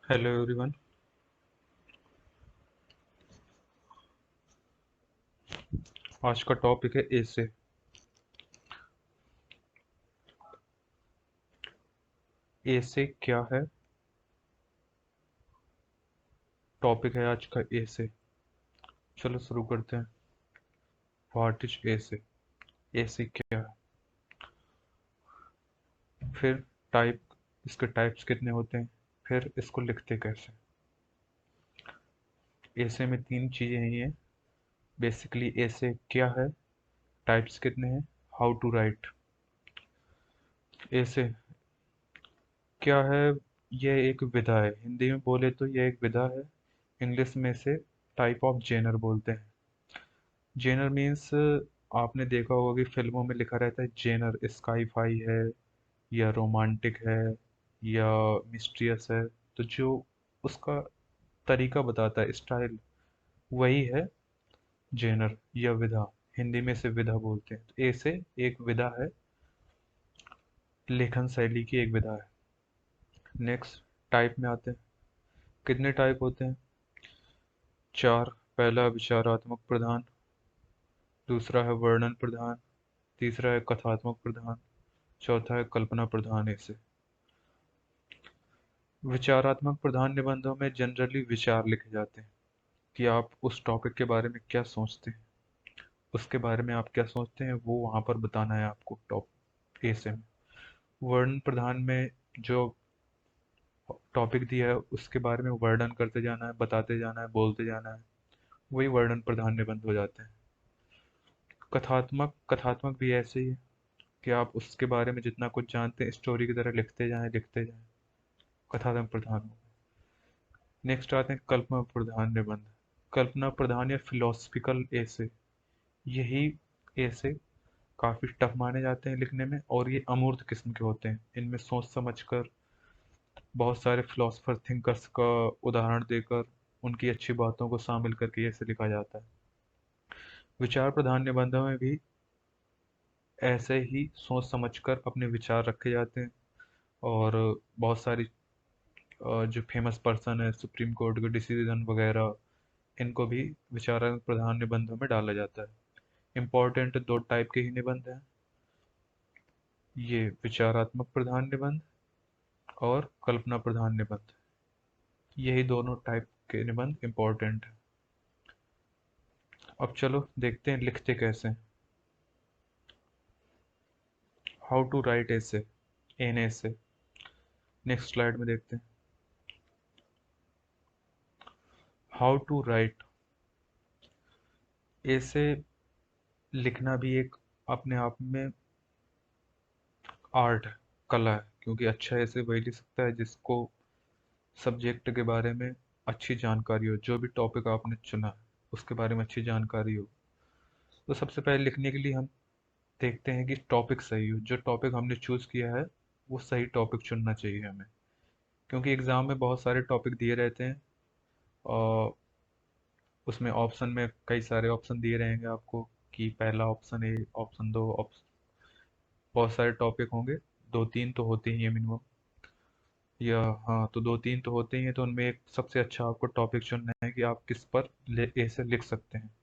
Hello everyone. आज का topic है एसे। एसे क्या है? टॉपिक है आज का एसे। चलो शुरू करते हैं। व्हाट इज एसे? एसे क्या है? फिर टाइप, इसके टाइप्स कितने होते हैं? फिर इसको लिखते कैसे? एसे में तीन चीजें हैं ये। बेसिकली एसे क्या है, टाइप्स कितने हैं, हाउ टू राइट। एसे क्या है? यह एक विधा है। हिंदी में बोले तो यह एक विधा है। इंग्लिश में इसे टाइप ऑफ जेनर बोलते हैं। जेनर मीन्स, आपने देखा होगा कि फिल्मों में लिखा रहता है जेनर स्काई फाई है, या रोमांटिक है, या मिस्ट्रियस है। तो जो उसका तरीका बताता है, स्टाइल, वही है जेनर या विधा। हिंदी में से विधा बोलते हैं। तो ए से एक विधा है, लेखन शैली की एक विधा है। नेक्स्ट, टाइप में आते हैं। कितने टाइप होते हैं? चार। पहला विचारात्मक प्रधान, दूसरा है वर्णन प्रधान, तीसरा है कथात्मक प्रधान, चौथा है कल्पना प्रधान। ऐसे विचारात्मक प्रधान निबंधों में जनरली विचार लिखे जाते हैं कि आप उस टॉपिक के बारे में क्या सोचते हैं, उसके बारे में आप क्या सोचते हैं वो वहां पर बताना है आपको टॉप ऐसे में। वर्णन प्रधान में जो टॉपिक दिया है उसके बारे में वर्णन करते जाना है, बताते जाना है, बोलते जाना है। वही वर्णन प्रधान निबंध हो जाते हैं। कथात्मक कथात्मक भी ऐसे ही है कि आप उसके बारे में जितना कुछ जानते हैं स्टोरी की तरह लिखते जाएं, लिखते जाएं। कथात्मक प्रधान हो। नेक्स्ट आते हैं कल्पना प्रधान निबंध। कल्पना प्रधान या फिलोसफिकल ऐसे, यही ऐसे काफी टफ माने जाते हैं लिखने में, और ये अमूर्त किस्म के होते हैं। इनमें सोच समझकर, बहुत सारे फिलोसफर थिंकर्स का उदाहरण देकर, उनकी अच्छी बातों को शामिल करके ऐसे लिखा जाता है। विचार प्रधान निबंधों में भी ऐसे ही सोच समझकर अपने विचार रखे जाते हैं। और बहुत सारी जो फेमस पर्सन है, सुप्रीम कोर्ट के डिसीजन वगैरह, इनको भी विचारात्मक प्रधान निबंधों में डाला जाता है। इम्पोर्टेंट दो टाइप के ही निबंध हैं, ये विचारात्मक प्रधान निबंध और कल्पना प्रधान निबंध। यही दोनों टाइप के निबंध इम्पोर्टेंट हैं। अब चलो देखते हैं लिखते कैसे हैं। हाउ टू राइट ऐसे, एन ऐसे। नेक्स्ट स्लाइड में देखते हैं। हाउ टू राइट ऐसे लिखना भी एक अपने आप में आर्ट है, कला है। क्योंकि अच्छा ऐसे वही लिख सकता है जिसको सब्जेक्ट के बारे में अच्छी जानकारी हो, जो भी टॉपिक आपने चुना है उसके बारे में अच्छी जानकारी हो। तो सबसे पहले लिखने के लिए हम देखते हैं कि टॉपिक सही हो। जो टॉपिक हमने चूज किया है वो सही टॉपिक चुनना चाहिए हमें। क्योंकि एग्जाम में बहुत सारे टॉपिक दिए रहते हैं, और उसमें ऑप्शन में कई सारे ऑप्शन दिए रहेंगे आपको कि पहला ऑप्शन ए, ऑप्शन दो, ऑप्शन, बहुत सारे टॉपिक होंगे। दो तीन तो होते ही है मिनिमम, या हाँ, तो दो तीन तो होते ही हैं। तो उनमें एक सबसे अच्छा आपको टॉपिक चुनना है कि आप किस पर ऐसे लिख सकते हैं।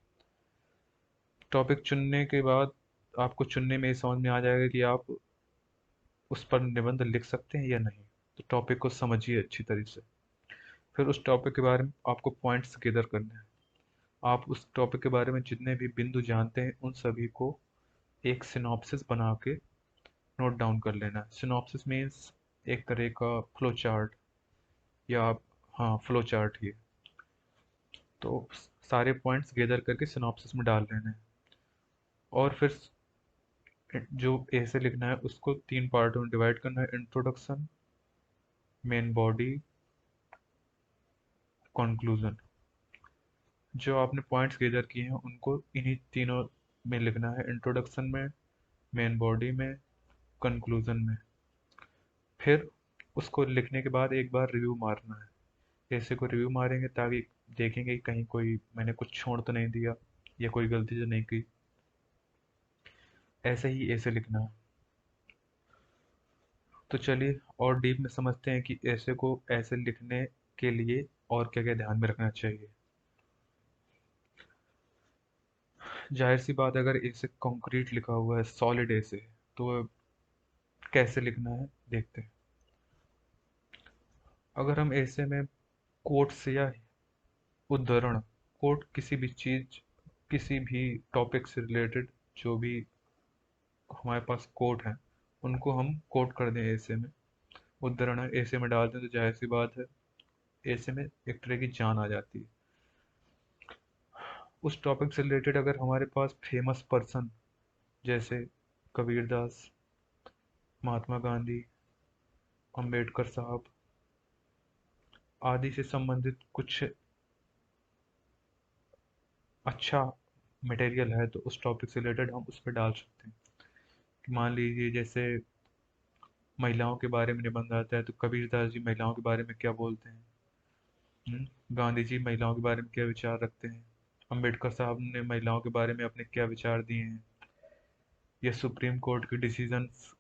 टॉपिक चुनने के बाद आपको चुनने में ये समझ में आ जाएगा कि आप उस पर निबंध लिख सकते हैं या नहीं। तो टॉपिक को समझिए अच्छी तरीके से। फिर उस टॉपिक के बारे में आपको पॉइंट्स गैदर करने हैं। आप उस टॉपिक के बारे में जितने भी बिंदु जानते हैं उन सभी को एक सिनॉप्सिस बना के नोट डाउन कर लेना है। सिनॉप्सिस मीन्स एक तरह का फ्लो चार्ट, या आप, हाँ, फ्लो चार्ट ही है। तो सारे पॉइंट्स गैदर करके सिनॉप्सिस में डाल लेने हैं। और फिर जो ऐसे लिखना है उसको तीन पार्ट में डिवाइड करना है: इंट्रोडक्शन, मेन बॉडी, कंक्लूजन। जो आपने पॉइंट्स गैदर किए हैं उनको इन्हीं तीनों में लिखना है: इंट्रोडक्शन में, मेन बॉडी में, कंक्लूजन में। फिर उसको लिखने के बाद एक बार रिव्यू मारना है। ऐसे को रिव्यू मारेंगे ताकि देखेंगे कि कहीं कोई मैंने कुछ छोड़ तो नहीं दिया, या कोई गलती तो नहीं की। ऐसे ही ऐसे लिखना है। तो चलिए और डीप में समझते हैं कि ऐसे को ऐसे लिखने के लिए और क्या क्या ध्यान में रखना चाहिए। जाहिर सी बात है, अगर ए से कॉन्क्रीट लिखा हुआ है, सॉलिड ए से, तो कैसे लिखना है देखते हैं। अगर हम ऐसे में कोट्स या उद्धरण, कोट किसी भी चीज, किसी भी टॉपिक से रिलेटेड जो भी हमारे पास कोट हैं, उनको हम कोट कर दें ऐसे में, उद्धरण है ऐसे में डाल दें, तो जाहिर सी बात है ऐसे में एक तरह की जान आ जाती है। उस टॉपिक से रिलेटेड अगर हमारे पास फेमस पर्सन जैसे कबीरदास, महात्मा गांधी, अंबेडकर साहब आदि से संबंधित कुछ अच्छा मटेरियल है, तो उस टॉपिक से रिलेटेड हम उस पर डाल सकते हैं। कि मान लीजिए जैसे महिलाओं के बारे में निबंध आता है, तो कबीरदास जी महिलाओं के बारे में क्या बोलते हैं, गांधी जी महिलाओं के बारे में क्या विचार रखते हैं, अंबेडकर साहब ने महिलाओं के बारे में अपने क्या विचार दिए हैं, या सुप्रीम कोर्ट के डिसीजंस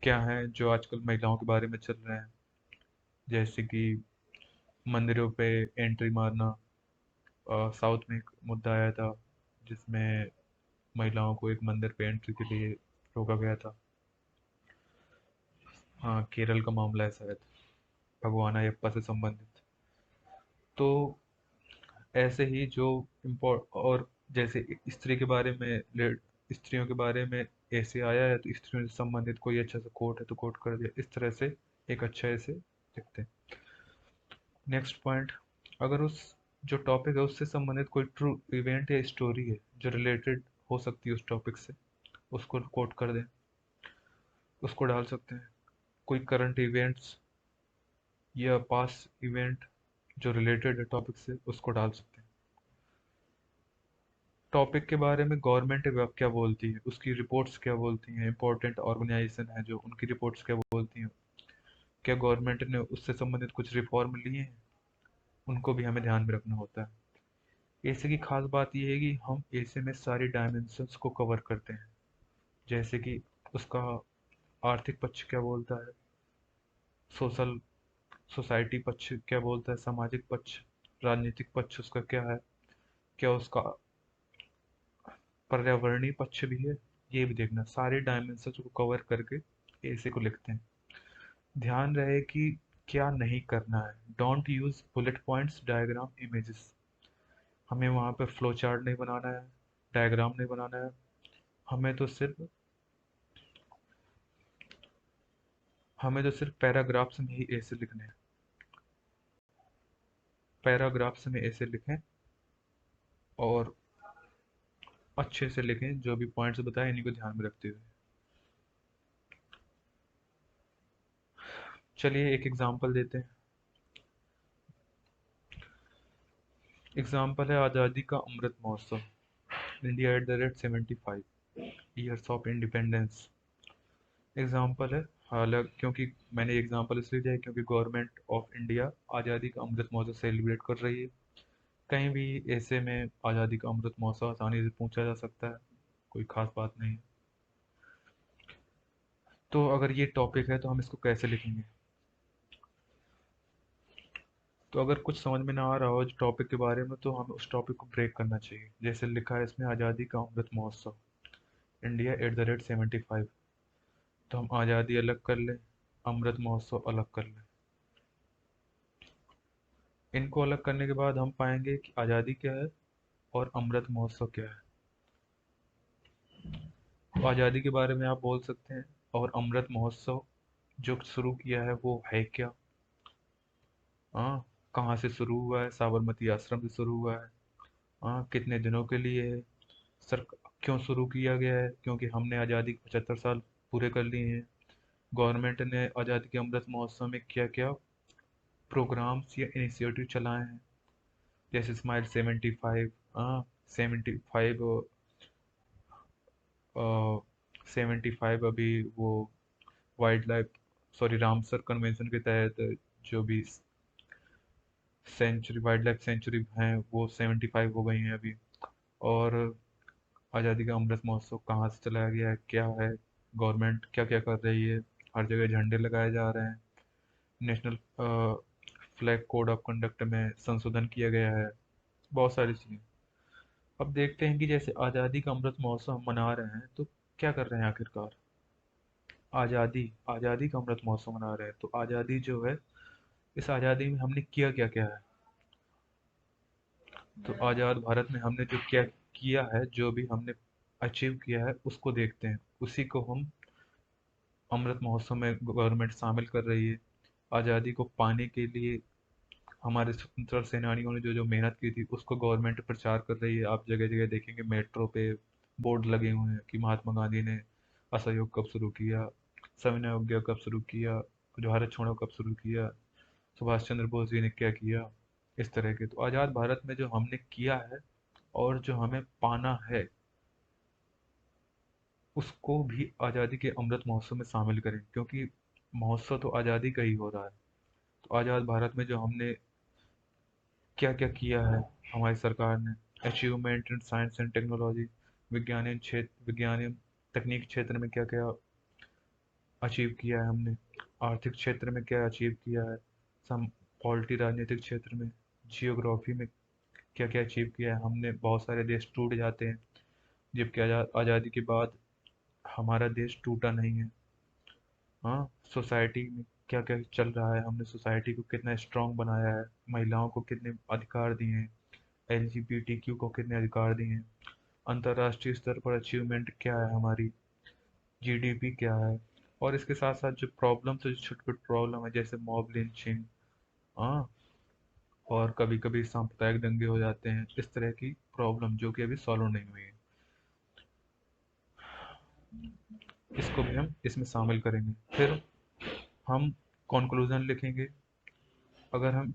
क्या हैं जो आजकल महिलाओं के बारे में चल रहे हैं, जैसे कि मंदिरों पे एंट्री मारना। साउथ में एक मुद्दा आया था जिसमें महिलाओं को एक मंदिर पे एंट्री के लिए रोका गया था। हाँ, केरल का मामला है शायद, भगवान अयप्पा से संबंधित। तो ऐसे ही जो इम्पोर्ट, और जैसे स्त्री के बारे में, स्त्रियों के बारे में ऐसे आया है, तो स्त्रियों से संबंधित कोई अच्छा सा कोट है तो कोट कर दिया, इस तरह से एक अच्छा ऐसे लिखते हैं। नेक्स्ट पॉइंट, अगर उस जो टॉपिक है उससे संबंधित कोई ट्रू इवेंट या स्टोरी है जो रिलेटेड हो सकती है उस टॉपिक से, उसको कोट कर दें, उसको डाल सकते हैं। कोई करंट इवेंट्स या पास इवेंट जो रिलेटेड है टॉपिक से, उसको डाल सकते हैं। टॉपिक के बारे में गवर्नमेंट क्या बोलती है, उसकी रिपोर्ट्स क्या बोलती हैं, इंपॉर्टेंट ऑर्गेनाइजेशन है जो, उनकी रिपोर्ट्स क्या बोलती हैं, क्या गवर्नमेंट ने उससे संबंधित कुछ रिफॉर्म लिए हैं, उनको भी हमें ध्यान में रखना होता है। ऐसे की खास बात यह है कि हम ऐसे में सारी डायमेंशंस को कवर करते हैं, जैसे कि उसका आर्थिक पक्ष क्या बोलता है, सोशल सोसाइटी पक्ष क्या बोलता है, सामाजिक पक्ष, राजनीतिक पक्ष उसका क्या है, क्या उसका पर्यावरणीय पक्ष भी है, ये भी देखना। सारे डायमेंशंस को कवर करके ऐसे को लिखते हैं। ध्यान रहे कि क्या नहीं करना है, don't use bullet points, diagram, images. हमें वहाँ पे फ्लो चार्ट नहीं बनाना है, डायग्राम नहीं बनाना है, हमें तो सिर्फ हमें तो सिर्फ पैराग्राफ्स में ही ऐसे लिखने हैं, पैराग्राफ्स में ऐसे लिखें और अच्छे से लिखें, जो भी पॉइंट्स बताए इन्हीं को ध्यान में रखते हुए। चलिए एक एग्जांपल देते हैं। एग्जाम्पल है आज़ादी का Amrit Mahotsav, India at the rate 75 years of independence. Example है, हालांकि क्योंकि मैंने एग्जाम्पल इसलिए दिया है क्योंकि गवर्नमेंट ऑफ इंडिया आज़ादी का अमृत महोत्सव सेलिब्रेट कर रही है। कहीं भी ऐसे में आज़ादी का अमृत महोत्सव आसानी से पूछा जा सकता है, कोई खास बात नहीं है। तो अगर ये टॉपिक है तो हम इसको कैसे लिखेंगे। तो अगर कुछ समझ में ना आ रहा हो टॉपिक के बारे में, तो हमें उस टॉपिक को ब्रेक करना चाहिए। जैसे लिखा है इसमें आज़ादी का Amrit Mahotsav, India at the rate 75, तो हम आज़ादी अलग कर लें, अमृत महोत्सव अलग कर लें। इनको अलग करने के बाद हम पाएंगे कि आज़ादी क्या है और अमृत महोत्सव क्या है। तो आज़ादी के बारे में आप बोल सकते हैं, और अमृत महोत्सव जो शुरू किया है वो है क्या। हाँ, कहाँ से शुरू हुआ है, साबरमती आश्रम से शुरू हुआ है। हाँ, कितने दिनों के लिए है, सर क्यों शुरू किया गया है, क्योंकि हमने आज़ादी के 75 साल पूरे कर लिए हैं। गवर्नमेंट ने आज़ादी के अमृत महोत्सव में क्या क्या प्रोग्राम्स या इनिशिएटिव चलाए हैं, जैसे स्माइल 75। हाँ, 75, 75 अभी वो wild life, sorry Ramsar convention के तहत जो भी सेंचुरी, वाइल्ड लाइफ सेंचुरी हैं वो 75 हो गई हैं अभी। और आज़ादी का अमृत महोत्सव कहाँ से चलाया गया है, क्या है, गवर्नमेंट क्या क्या कर रही है, हर जगह झंडे लगाए जा रहे हैं। National flag code of conduct में संशोधन किया गया है, बहुत सारी चीज़ें। अब देखते हैं कि जैसे आज़ादी का अमृत महोत्सव हम मना रहे हैं, तो क्या कर रहे हैं आखिरकार। आज़ादी आज़ादी का अमृत महोत्सव मना रहे हैं, तो आज़ादी जो है, इस आज़ादी में हमने किया क्या क्या है। तो आज़ाद भारत में हमने जो क्या किया है, जो भी हमने अचीव किया है, उसको देखते हैं। उसी को हम अमृत महोत्सव में गवर्नमेंट शामिल कर रही है। आज़ादी को पाने के लिए हमारे स्वतंत्रता सेनानियों ने जो जो मेहनत की थी, उसको गवर्नमेंट प्रचार कर रही है। आप जगह जगह देखेंगे मेट्रो पे बोर्ड लगे हुए हैं कि महात्मा गांधी ने असहयोग कब शुरू किया, सविनय अवज्ञा कब शुरू किया, भारत छोड़ो कब शुरू किया, सुभाष चंद्र बोस जी ने क्या किया। इस तरह के तो आज़ाद भारत में जो हमने किया है और जो हमें पाना है, उसको भी आज़ादी के अमृत महोत्सव में शामिल करें, क्योंकि महोत्सव तो आज़ादी का ही हो रहा है। तो आज़ाद भारत में जो हमने क्या क्या किया है हमारी सरकार ने, achievement in science and technology, विज्ञान एवं तकनीक क्षेत्र में क्या क्या अचीव किया है हमने, आर्थिक क्षेत्र में क्या अचीव किया है, सम पॉलिटी राजनीतिक क्षेत्र में, जियोग्राफी में क्या क्या अचीव किया है हमने। बहुत सारे देश टूट जाते हैं, जबकि आज़ादी के बाद हमारा देश टूटा नहीं है। हाँ, सोसाइटी में क्या क्या चल रहा है, हमने सोसाइटी को कितना स्ट्रांग बनाया है, महिलाओं को कितने अधिकार दिए हैं, एलजीबीटीक्यू को कितने अधिकार दिए हैं, अंतर्राष्ट्रीय स्तर पर अचीवमेंट क्या है हमारी, जीडीपी क्या है। और इसके साथ साथ जो प्रॉब्लम्स है, जो छोटी छोटी प्रॉब्लम है, जैसे मॉब लिंचिंग, हाँ, और कभी कभी सांप्रदायिक दंगे हो जाते हैं, इस तरह की प्रॉब्लम जो कि अभी सॉल्व नहीं हुई है, इसको भी हम इसमें शामिल करेंगे। फिर हम कंक्लूजन लिखेंगे। अगर हम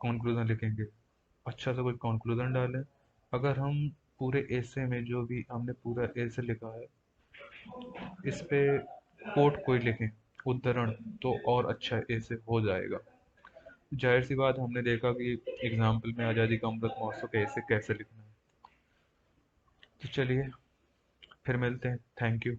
कंक्लूजन लिखेंगे, अच्छा सा कोई कंक्लूजन डालें। अगर हम पूरे एसे में जो भी हमने पूरा एसे लिखा है, इस पे कोट कोई लिखें, उद्धरण, तो और अच्छा एसे हो जाएगा। जाहिर सी बात, हमने देखा कि एग्जाम्पल में आज़ादी का अमृत महोत्सव के एसे कैसे लिखना है। तो चलिए, फिर मिलते हैं। Thank you.